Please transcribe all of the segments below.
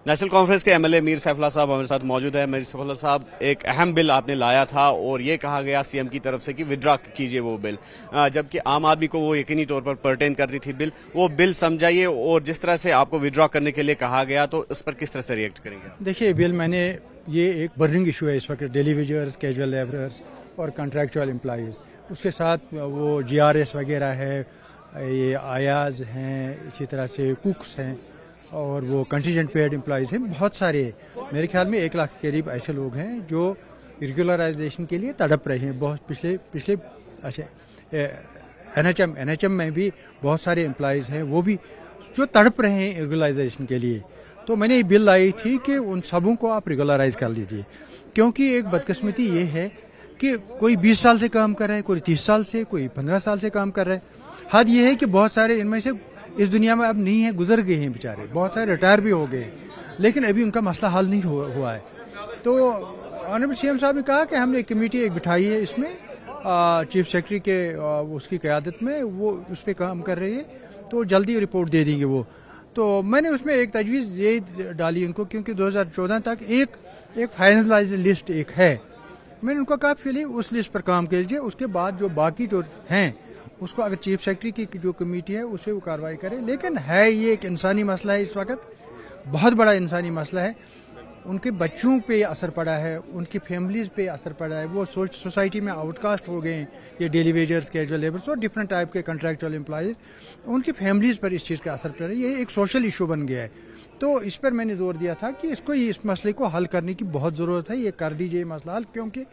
National conference کے MLA میر سیف اللہ صاحب ہمارے ساتھ موجود ہے۔ میر سیف اللہ صاحب، ایک اہم بل آپ نے لایا تھا اور یہ کہا گیا CM کی طرف سے کہ ودرا کیجئے وہ بل، جبکہ عام آدمی کو وہ یقینی طور پر پرٹین کرتی تھی بل، وہ بل سمجھائیے اور جس طرح سے آپ کو ودرا کرنے کے لیے کہا گیا تو اس پر کس طرح سے ریئیکٹ کریں گے؟ دیکھیے بل یہ ایک برننگ ایشو ہے اس وقت، ڈیلی ویجرز، کیجول لیبررز اور کنٹریکچوئل امپلائیز، اس کے ساتھ وہ GRS وغیرہ ہے، یہ آیاز ہیں، اسی طرح سے کوکس ہیں اور وہ کنٹیجنٹ پیڈ امپلائیز ہیں، بہت سارے، میرے خیال میں 1 لاکھ کے قریب ایسے لوگ ہیں جو ریگولرائزیشن کے لیے تڑپ رہے ہیں۔ بہت پچھلے اچھا NHM میں بھی بہت سارے امپلائیز ہیں وہ بھی جو تڑپ رہے ہیں ریگولرائزیشن کے لیے۔ تو میں نے یہ بل لائی تھی کہ ان سبوں کو آپ ریگولرائز کر لیجئے، کیونکہ ایک بدقسمتی یہ ہے کہ کوئی 20 سال سے کام کر رہا ہے، کوئی 30 سال سے، کوئی 15 سال سے کام کر رہا ہے۔ حد یہ ہے کہ بہت سارے ان میں سے اس دنیا میں اب نہیں ہیں، گزر گئے ہیں بیچارے، بہت سارے ریٹائر بھی ہو گئے ہیں، لیکن ابھی ان کا مسئلہ حل نہیں ہوا ہے۔ تو آنریبل CM صاحب نے کہا کہ ہم نے ایک کمیٹی بٹھائی ہے، اس میں چیف سیکرٹری کے اس کی قیادت میں، وہ اس پہ کام کر رہی ہے، تو جلدی رپورٹ دے دیں گے وہ۔ تو میں نے اس میں ایک تجویز یہ ڈالی ان کو، کیونکہ 2014 تک ایک فائنلائز لسٹ ایک ہے، میں نے ان کو کہا فی اس لسٹ پر کام کیجیے، اس کے بعد جو باقی جو ہیں اس کو اگر چیف سیکرٹری کی جو کمیٹی ہے اس پہ وہ کارروائی کرے۔ لیکن ہے یہ ایک انسانی مسئلہ ہے، اس وقت بہت بڑا انسانی مسئلہ ہے، ان کے بچوں پہ اثر پڑا ہے، ان کی فیملیز پہ اثر پڑا ہے، وہ سوسائٹی میں آؤٹ کاسٹ ہو گئے ہیں، یہ ڈیلی ویجرز، کیجول لیبرز اور ڈفرینٹ ٹائپ کے کنٹریکچوئل امپلائیز، ان کی فیملیز پر اس چیز کا اثر پڑا ہے، یہ ایک سوشل ایشو بن گیا ہے۔ تو اس پر میں نے زور دیا تھا کہ اس مسئلے کو حل کرنے کی بہت ضرورت ہے، یہ کر دیجیے مسئلہ حل، کیونکہ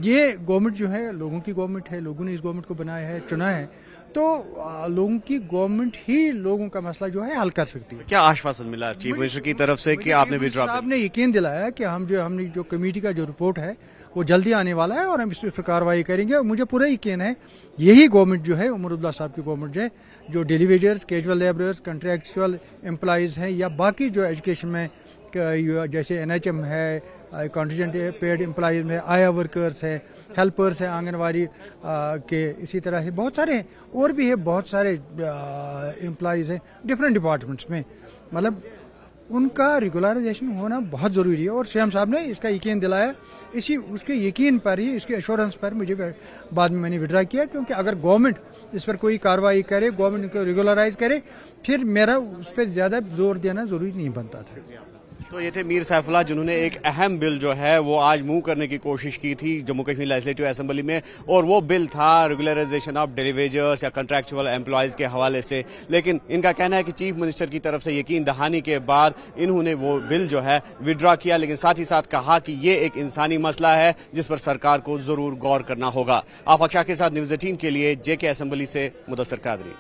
یہ گورنمنٹ جو ہے لوگوں کی گورنمنٹ ہے، لوگوں نے اس گورنمنٹ کو بنایا ہے، چنا ہے، تو لوگوں کی گورنمنٹ ہی لوگوں کا مسئلہ جو ہے حل کر سکتی ہے۔ کیا آشواسن ملا چیف منسٹر کی طرف سے کہ آپ نے ودرا؟ آپ نے یقین دلایا کہ ہم نے جو کمیٹی کا جو رپورٹ ہے وہ جلدی آنے والا ہے اور ہم اس پر کارروائی کریں گے، اور مجھے پورا یقین ہے یہی گورنمنٹ جو ہے، عمر عبداللہ صاحب کی گورنمنٹ جو ہے، جو daily wagers, casual labourers, contractual employees ہیں، یا باقی جو ایجوکیشن میں جیسے NHM ہے، کنٹیجنٹ پیڈ امپلائیز میں آیا ورکرز ہے، ہیلپرز ہیں آنگن واڑی کے، اسی طرح سے بہت سارے اور بھی ہے، بہت سارے امپلائیز ہیں ڈفرینٹ ڈپارٹمنٹس میں، مطلب ان کا ریگولرائزیشن ہونا بہت ضروری ہے، اور CM صاحب نے اس کا یقین دلایا، اس کے یقین پر ہی، اس کے ایشورنس پر مجھے بعد میں نے ودرا کیا، کیونکہ اگر گورنمنٹ اس پر کوئی کارروائی کرے، گورنمنٹ کو ریگولرائز کرے، پھر میرا اس پہ زیادہ زور دینا ضروری نہیں بنتا تھا۔ تو یہ تھے میر سیف اللہ، جنہوں نے ایک اہم بل جو ہے وہ آج موو کرنے کی کوشش کی تھی جموں کشمیر لیجسلیٹو اسمبلی میں، اور وہ بل تھا ریگولرائزیشن آف ڈیلی ویجرز یا کنٹریکچوئل امپلائیز کے حوالے سے، لیکن ان کا کہنا ہے کہ چیف منسٹر کی طرف سے یقین دہانی کے بعد انہوں نے وہ بل جو ہے ودرا کیا، لیکن ساتھ ہی ساتھ کہا کہ یہ ایک انسانی مسئلہ ہے جس پر سرکار کو ضرور غور کرنا ہوگا۔ آفاق شاہ کے ساتھ نیوز 18 کے لیے JK اسمبلی سے مدثر قادری۔